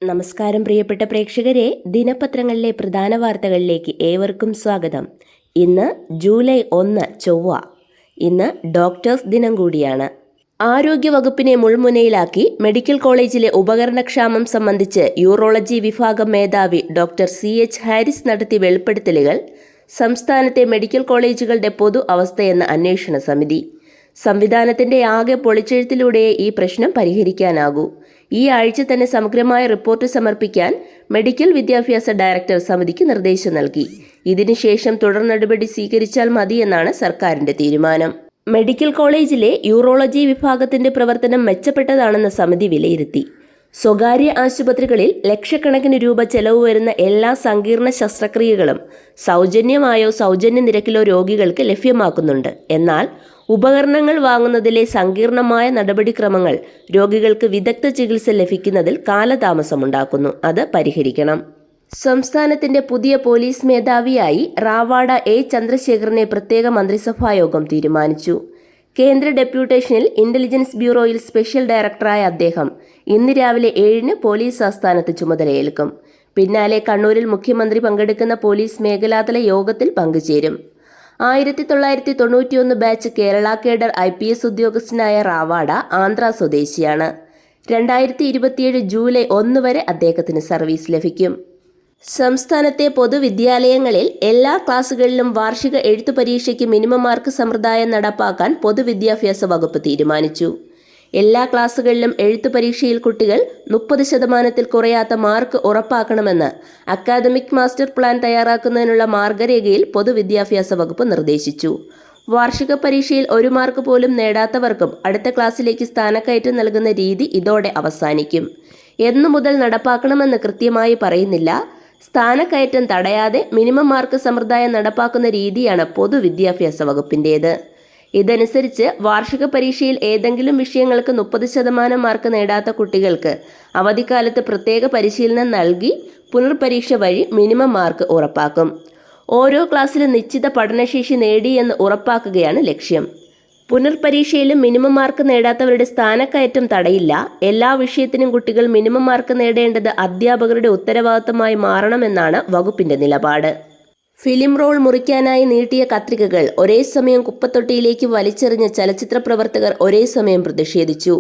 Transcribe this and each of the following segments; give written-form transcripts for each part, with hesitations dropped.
നമസ്കാരം പ്രിയപ്പെട്ട പ്രേക്ഷകരെ, ദിനപത്രങ്ങളിലെ പ്രധാന വാർത്തകളിലേക്ക് ഏവർക്കും സ്വാഗതം. ഇന്ന് ജൂലൈ 1 ചൊവ്വ. ഇന്ന് ഡോക്ടേഴ്സ് ദിനം കൂടിയാണ്. ആരോഗ്യവകുപ്പിനെ മുൾമുനയിലാക്കി മെഡിക്കൽ കോളേജിലെ ഉപകരണക്ഷാമം സംബന്ധിച്ച് യൂറോളജി വിഭാഗം മേധാവി ഡോക്ടർ CH ഹാരിസ് നടത്തിയ വെളിപ്പെടുത്തലുകൾ സംസ്ഥാനത്തെ മെഡിക്കൽ കോളേജുകളുടെ പൊതു അവസ്ഥയെന്ന അന്വേഷണ സമിതി. സംവിധാനത്തിന്റെ ആകെ പൊളിച്ചെഴുത്തിലൂടെയേ ഈ പ്രശ്നം പരിഹരിക്കാനാകൂ. ഈ ആഴ്ച തന്നെ സമഗ്രമായ റിപ്പോർട്ട് സമർപ്പിക്കാൻ മെഡിക്കൽ വിദ്യാഭ്യാസ ഡയറക്ടർ സമിതിക്ക് നിർദ്ദേശം നൽകി. ഇതിനുശേഷം തുടർ നടപടി സ്വീകരിച്ചാൽ മതിയെന്നാണ് സർക്കാരിന്റെ തീരുമാനം. മെഡിക്കൽ കോളേജിലെ യൂറോളജി വിഭാഗത്തിന്റെ പ്രവർത്തനം മെച്ചപ്പെട്ടതാണെന്ന് സമിതി വിലയിരുത്തി. സ്വകാര്യ ആശുപത്രികളിൽ ലക്ഷക്കണക്കിന് രൂപ ചെലവ് വരുന്ന എല്ലാ സങ്കീർണ ശസ്ത്രക്രിയകളും സൗജന്യമായോ സൗജന്യ നിരക്കിലോ രോഗികൾക്ക് ലഭ്യമാക്കുന്നുണ്ട്. എന്നാൽ ഉപകരണങ്ങൾ വാങ്ങുന്നതിലെ സങ്കീർണമായ നടപടിക്രമങ്ങൾ രോഗികൾക്ക് വിദഗ്ധ ചികിത്സ ലഭിക്കുന്നതിൽ കാലതാമസമുണ്ടാക്കുന്നു. അത് പരിഹരിക്കണം. സംസ്ഥാനത്തിന്റെ പുതിയ പോലീസ് മേധാവിയായി റാവാഡ A. ചന്ദ്രശേഖറിനെ പ്രത്യേക മന്ത്രിസഭായോഗം തീരുമാനിച്ചു. കേന്ദ്ര ഡെപ്യൂട്ടേഷനിൽ ഇന്റലിജൻസ് ബ്യൂറോയിൽ സ്പെഷ്യൽ ഡയറക്ടറായ അദ്ദേഹം ഇന്ന് രാവിലെ 7-ന് പോലീസ് ആസ്ഥാനത്ത് ചുമതലയേൽക്കും. പിന്നാലെ കണ്ണൂരിൽ മുഖ്യമന്ത്രി പങ്കെടുക്കുന്ന പോലീസ് മേഖലാതല യോഗത്തിൽ പങ്കുചേരും. 1991 ബാച്ച് കേരള കേഡർ IPS ഉദ്യോഗസ്ഥനായ റാവാഡ ആന്ധ്ര സ്വദേശിയാണ്. 2027 ജൂലൈ 1 വരെ അദ്ദേഹത്തിന് സർവീസ് ലഭിക്കും. സംസ്ഥാനത്തെ പൊതുവിദ്യാലയങ്ങളിൽ എല്ലാ ക്ലാസുകളിലും വാർഷിക എഴുത്തു പരീക്ഷയ്ക്ക് മിനിമം മാർക്ക് സമ്പ്രദായം നടപ്പാക്കാൻ പൊതുവിദ്യാഭ്യാസ വകുപ്പ് തീരുമാനിച്ചു. എല്ലാ ക്ലാസുകളിലും എഴുത്തു പരീക്ഷയിൽ കുട്ടികൾ 30% കുറയാത്ത മാർക്ക് ഉറപ്പാക്കണമെന്ന് അക്കാദമിക് മാസ്റ്റർ പ്ലാൻ തയ്യാറാക്കുന്നതിനുള്ള മാർഗരേഖയിൽ പൊതുവിദ്യാഭ്യാസ വകുപ്പ് നിർദ്ദേശിച്ചു. വാർഷിക പരീക്ഷയിൽ 1 മാർക്ക് പോലും നേടാത്തവർക്കും അടുത്ത ക്ലാസ്സിലേക്ക് സ്ഥാനക്കയറ്റം നൽകുന്ന രീതി ഇതോടെ അവസാനിക്കും. എന്നു മുതൽ നടപ്പാക്കണമെന്ന് കൃത്യമായി പറയുന്നില്ല. സ്ഥാനക്കയറ്റം തടയാതെ മിനിമം മാർക്ക് സമ്പ്രദായം നടപ്പാക്കുന്ന രീതിയാണ് പൊതുവിദ്യാഭ്യാസ വകുപ്പിൻ്റേത്. ഇതനുസരിച്ച് വാർഷിക പരീക്ഷയിൽ ഏതെങ്കിലും വിഷയങ്ങൾക്ക് 30% മാർക്ക് നേടാത്ത കുട്ടികൾക്ക് അവധിക്കാലത്ത് പ്രത്യേക പരിശീലനം നൽകി പുനർപരീക്ഷ വഴി മിനിമം മാർക്ക് ഉറപ്പാക്കും. ഓരോ ക്ലാസ്സിലും നിശ്ചിത പഠനശേഷി നേടിയെന്ന് ഉറപ്പാക്കുകയാണ് ലക്ഷ്യം. പുനർപരീക്ഷയിലും മിനിമം മാർക്ക് നേടാത്തവരുടെ സ്ഥാനക്കയറ്റം തടയില്ല. എല്ലാ വിഷയത്തിനും കുട്ടികൾ മിനിമം മാർക്ക് നേടേണ്ടത് അധ്യാപകരുടെ ഉത്തരവാദിത്തമായി മാറണമെന്നാണ് വകുപ്പിന്റെ നിലപാട്. ഫിലിം റോൾ മുറിക്കാനായി നീട്ടിയ കത്രികകൾ ഒരേ സമയം കുപ്പത്തൊട്ടിയിലേക്ക് വലിച്ചെറിഞ്ഞ ചലച്ചിത്ര പ്രവർത്തകർ ഒരേ സമയം പ്രതിഷേധിച്ചു.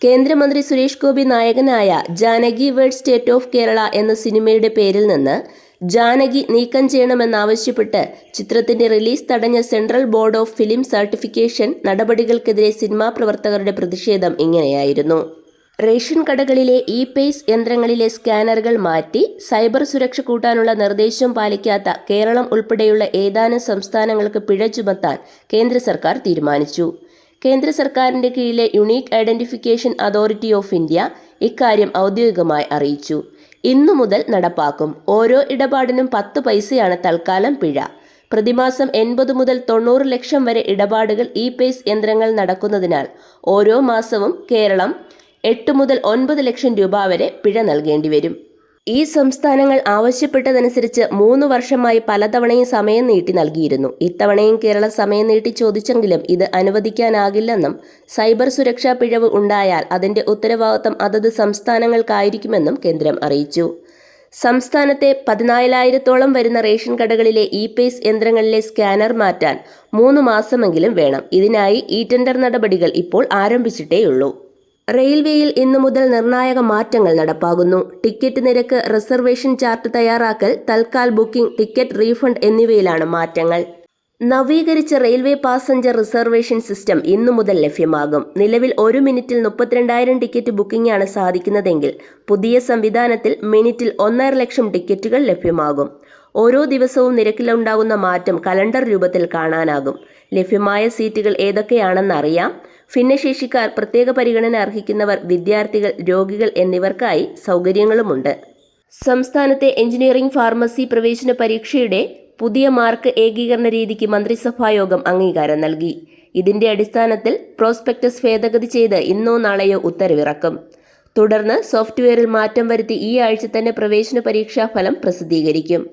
കേന്ദ്രമന്ത്രി സുരേഷ് ഗോപി നായകനായ Janaki word state of Kerala എന്ന സിനിമയുടെ പേരിൽ നിന്ന് ജാനകി നീക്കം ചെയ്യണമെന്നാവശ്യപ്പെട്ട് ചിത്രത്തിന്റെ റിലീസ് തടഞ്ഞ central board of film certification നടപടികൾക്കെതിരെ സിനിമാ പ്രവർത്തകരുടെ പ്രതിഷേധം ഇങ്ങനെയായിരുന്നു. റേഷൻ കടകളിലെ ഇ-പേയ്സ് യന്ത്രങ്ങളിലെ സ്കാനറുകൾ മാറ്റി സൈബർ സുരക്ഷ കൂട്ടാനുള്ള നിർദ്ദേശം പാലിക്കാത്ത കേരളം ഉൾപ്പെടെയുള്ള ഏതാനും സംസ്ഥാനങ്ങൾക്ക് പിഴ ചുമത്താൻ കേന്ദ്ര സർക്കാർ തീരുമാനിച്ചു. കേന്ദ്ര സർക്കാരിന്റെ കീഴിലെ unique identification authority of India ഇക്കാര്യം ഔദ്യോഗികമായി അറിയിച്ചു. ഇന്നു മുതൽ നടപ്പാക്കും. ഓരോ ഇടപാടിനും 10 പൈസയാണ് തൽക്കാലം പിഴ. പ്രതിമാസം 80 മുതൽ 90 ലക്ഷം വരെ ഇടപാടുകൾ ഇ-പേയ്സ് യന്ത്രങ്ങൾ നടക്കുന്നതിനാൽ ഓരോ മാസവും കേരളം 8 മുതൽ 9 ലക്ഷം രൂപ വരെ പിഴ നൽകേണ്ടി വരും. ഈ സംസ്ഥാനങ്ങൾ ആവശ്യപ്പെട്ടതനുസരിച്ച് 3 വർഷമായി പലതവണയും സമയം നീട്ടി നൽകിയിരുന്നു. ഇത്തവണയും കേരളം സമയം നീട്ടി ചോദിച്ചെങ്കിലും ഇത് അനുവദിക്കാനാകില്ലെന്നും സൈബർ സുരക്ഷാ പിഴവ് ഉണ്ടായാൽ അതിന്റെ ഉത്തരവാദിത്തം അതത് സംസ്ഥാനങ്ങൾക്കായിരിക്കുമെന്നും കേന്ദ്രം അറിയിച്ചു. സംസ്ഥാനത്തെ 14,000-ഓളം വരുന്ന റേഷൻ കടകളിലെ ഇ-പേയ്സ് യന്ത്രങ്ങളിലെ സ്കാനർ മാറ്റാൻ 3 മാസമെങ്കിലും വേണം. ഇതിനായി ടെൻഡർ നടപടികൾ ഇപ്പോൾ ആരംഭിച്ചിട്ടേയുള്ളൂ. റെയിൽവേയിൽ ഇന്നു മുതൽ നിർണായക മാറ്റങ്ങൾ നടപ്പാകുന്നു. ടിക്കറ്റ് നിരക്ക്, റിസർവേഷൻ ചാർട്ട് തയ്യാറാക്കൽ, തൽക്കാൽ ബുക്കിംഗ്, ടിക്കറ്റ് റീഫണ്ട് എന്നിവയിലാണ് മാറ്റങ്ങൾ. നവീകരിച്ച റെയിൽവേ പാസഞ്ചർ റിസർവേഷൻ സിസ്റ്റം ഇന്നു മുതൽ ലഭ്യമാകും. നിലവിൽ 1 മിനിറ്റിൽ 32,000 ടിക്കറ്റ് ബുക്കിംഗാണ് സാധിക്കുന്നതെങ്കിൽ പുതിയ സംവിധാനത്തിൽ മിനിറ്റിൽ 1.5 ലക്ഷം ടിക്കറ്റുകൾ ലഭ്യമാകും. ഓരോ ദിവസവും നിരക്കിലുണ്ടാകുന്ന മാറ്റം കലണ്ടർ രൂപത്തിൽ കാണാനാകും. ലഭ്യമായ സീറ്റുകൾ ഏതൊക്കെയാണെന്നറിയാം. ഭിന്നശേഷിക്കാർ, പ്രത്യേക പരിഗണന അർഹിക്കുന്നവർ, വിദ്യാർത്ഥികൾ, രോഗികൾ എന്നിവർക്കായി സൗകര്യങ്ങളുമുണ്ട്. സംസ്ഥാനത്തെ എഞ്ചിനീയറിംഗ് ഫാർമസി പ്രവേശന പരീക്ഷയുടെ പുതിയ മാർക്ക് ഏകീകരണ രീതിക്ക് മന്ത്രിസഭായോഗം അംഗീകാരം നൽകി. ഇതിന്റെ അടിസ്ഥാനത്തിൽ പ്രോസ്പെക്ടസ് ഭേദഗതി ചെയ്ത് ഇന്നോ നാളെയോ ഉത്തരവിറക്കും. തുടർന്ന് സോഫ്റ്റ്വെയറിൽ മാറ്റം വരുത്തി ഈ ആഴ്ച തന്നെ പ്രവേശന പരീക്ഷാ ഫലം പ്രസിദ്ധീകരിക്കും.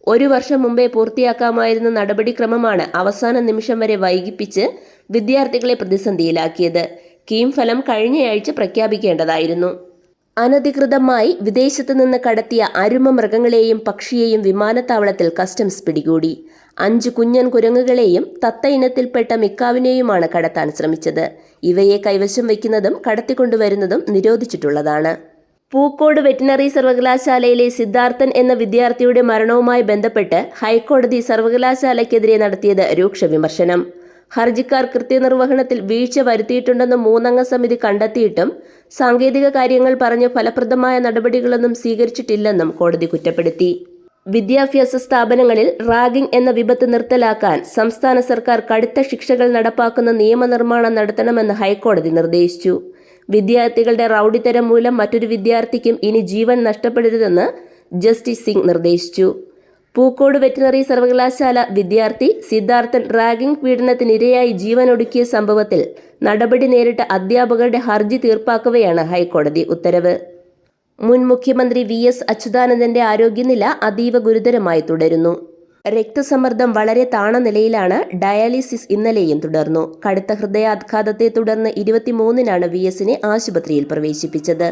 1 വർഷം മുമ്പേ പൂർത്തിയാക്കാമായിരുന്ന നടപടിക്രമമാണ് അവസാന നിമിഷം വരെ വൈകിപ്പിച്ച് വിദ്യാർത്ഥികളെ പ്രതിസന്ധിയിലാക്കിയത്. കീം ഫലം കഴിഞ്ഞയാഴ്ച പ്രഖ്യാപിക്കേണ്ടതായിരുന്നു. അനധികൃതമായി വിദേശത്തു നിന്ന് കടത്തിയ അരുമ മൃഗങ്ങളെയും പക്ഷിയെയും വിമാനത്താവളത്തിൽ കസ്റ്റംസ് പിടികൂടി. 5 കുഞ്ഞൻ കുരങ്ങുകളെയും തത്ത ഇനത്തിൽപ്പെട്ട മിക്കാവിനെയുമാണ് കടത്താൻ ശ്രമിച്ചത്. ഇവയെ കൈവശം വയ്ക്കുന്നതും കടത്തിക്കൊണ്ടുവരുന്നതും നിരോധിച്ചിട്ടുള്ളതാണ്. പൂക്കോട് വെറ്റിനറി സർവകലാശാലയിലെ സിദ്ധാർത്ഥൻ എന്ന വിദ്യാർത്ഥിയുടെ മരണവുമായി ബന്ധപ്പെട്ട് ഹൈക്കോടതി സർവകലാശാലയ്ക്കെതിരെ നടത്തിയത് രൂക്ഷ വിമർശനം. ഹർജിക്കാർ കൃത്യനിർവഹണത്തിൽ വീഴ്ച വരുത്തിയിട്ടുണ്ടെന്ന് 3 അംഗ സമിതി കണ്ടെത്തിയിട്ടും സാങ്കേതിക കാര്യങ്ങൾ പറഞ്ഞ് ഫലപ്രദമായ നടപടികളൊന്നും സ്വീകരിച്ചിട്ടില്ലെന്നും കോടതി കുറ്റപ്പെടുത്തി. വിദ്യാഭ്യാസ സ്ഥാപനങ്ങളിൽ റാഗിംഗ് എന്ന വിപത്ത് നിർത്തലാക്കാൻ സംസ്ഥാന സർക്കാർ കടുത്ത ശിക്ഷകൾ നടപ്പാക്കുന്ന നിയമനിർമ്മാണം നടത്തണമെന്ന് ഹൈക്കോടതി നിർദ്ദേശിച്ചു. വിദ്യാർത്ഥികളുടെ റൌഡിത്തരം മൂലം മറ്റൊരു വിദ്യാർത്ഥിക്കും ഇനി ജീവൻ നഷ്ടപ്പെടരുതെന്ന് ജസ്റ്റിസ് സിംഗ് നിർദ്ദേശിച്ചു. പൂക്കോട് വെറ്റിനറി സർവകലാശാല വിദ്യാർത്ഥി സിദ്ധാർത്ഥൻ റാഗിംഗ് പീഡനത്തിനിരയായി ജീവനൊടുക്കിയ സംഭവത്തിൽ നടപടി നേരിട്ട അധ്യാപകരുടെ ഹർജി തീർപ്പാക്കവെയാണ് ഹൈക്കോടതി ഉത്തരവ്. മുൻ മുഖ്യമന്ത്രി VS അച്യുതാനന്ദന്റെ ആരോഗ്യനില അതീവ ഗുരുതരമായി തുടരുന്നു. രക്തസമ്മർദ്ദം വളരെ താണ നിലയിലാണ്. ഡയാലിസിസ് ഇന്നലെയും തുടർന്നു. കടുത്ത ഹൃദയാഘാതത്തെ തുടർന്ന് 23-നാണ് VSനെ ആശുപത്രിയിൽ പ്രവേശിപ്പിച്ചത്.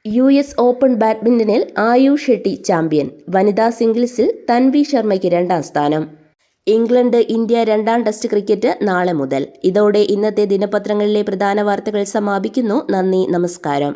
US ഓപ്പൺ ബാഡ്മിന്റണിൽ ആയുഷ് ഷെട്ടി ചാമ്പ്യൻ. വനിതാ സിംഗിൾസിൽ തൻവി ശർമ്മയ്ക്ക് 2ാം സ്ഥാനം. ഇംഗ്ലണ്ട് ഇന്ത്യ 2ാം ടെസ്റ്റ് ക്രിക്കറ്റ് നാളെ മുതൽ. ഇതോടെ ഇന്നത്തെ ദിനപത്രങ്ങളിലെ പ്രധാന വാർത്തകൾ സമാപിക്കുന്നു. നന്ദി, നമസ്കാരം.